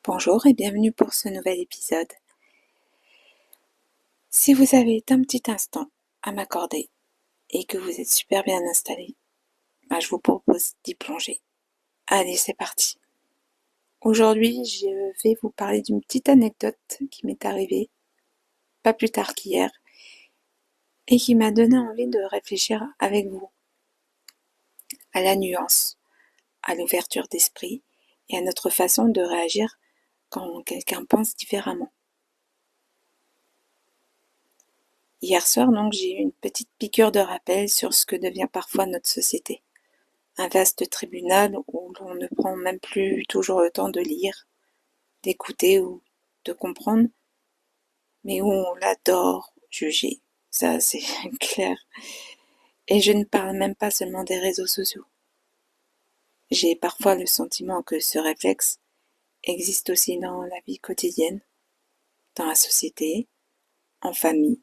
Bonjour et bienvenue pour ce nouvel épisode. Si vous avez un petit instant à m'accorder et que vous êtes super bien installé, je vous propose d'y plonger. Allez, c'est parti. Aujourd'hui, je vais vous parler d'une petite anecdote qui m'est arrivée pas plus tard qu'hier et qui m'a donné envie de réfléchir avec vous à la nuance, à l'ouverture d'esprit et à notre façon de réagir quand quelqu'un pense différemment. Hier soir, donc, j'ai eu une petite piqûre de rappel sur ce que devient parfois notre société. Un vaste tribunal où l'on ne prend même plus toujours le temps de lire, d'écouter ou de comprendre, mais où on l'adore juger. Ça, c'est clair. Et je ne parle même pas seulement des réseaux sociaux. J'ai parfois le sentiment que ce réflexe existe aussi dans la vie quotidienne, dans la société, en famille,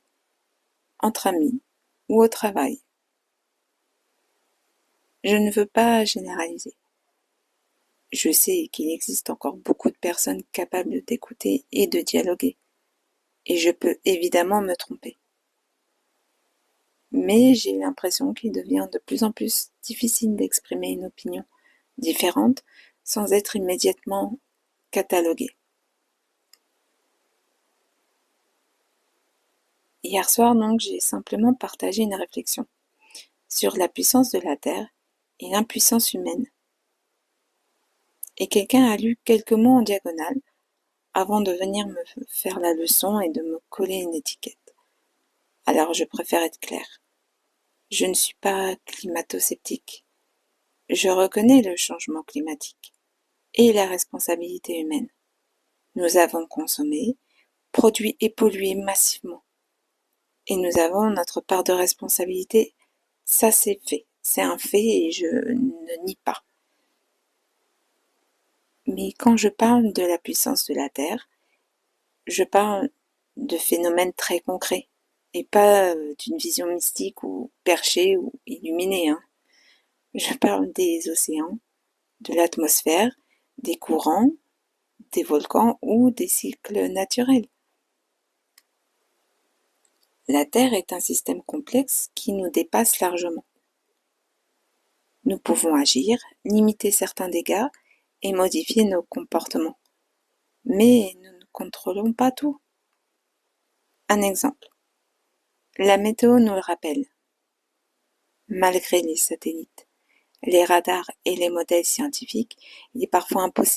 entre amis ou au travail. Je ne veux pas généraliser. Je sais qu'il existe encore beaucoup de personnes capables d'écouter et de dialoguer. Et je peux évidemment me tromper. Mais j'ai l'impression qu'il devient de plus en plus difficile d'exprimer une opinion différente sans être immédiatement catalogué. Hier soir, donc, j'ai simplement partagé une réflexion sur la puissance de la Terre et l'impuissance humaine. Et quelqu'un a lu quelques mots en diagonale avant de venir me faire la leçon et de me coller une étiquette. Alors je préfère être claire. Je ne suis pas climato-sceptique. Je reconnais le changement climatique et la responsabilité humaine. Nous avons consommé, produit et pollué massivement. Et nous avons notre part de responsabilité. Ça, c'est fait. C'est un fait et je ne nie pas. Mais quand je parle de la puissance de la Terre, je parle de phénomènes très concrets et pas d'une vision mystique ou perchée ou illuminée. Je parle des océans, de l'atmosphère, des courants, des volcans ou des cycles naturels. La Terre est un système complexe qui nous dépasse largement. Nous pouvons agir, limiter certains dégâts et modifier nos comportements. Mais nous ne contrôlons pas tout. Un exemple. La météo nous le rappelle. Malgré les satellites, les radars et les modèles scientifiques, il est parfois impossible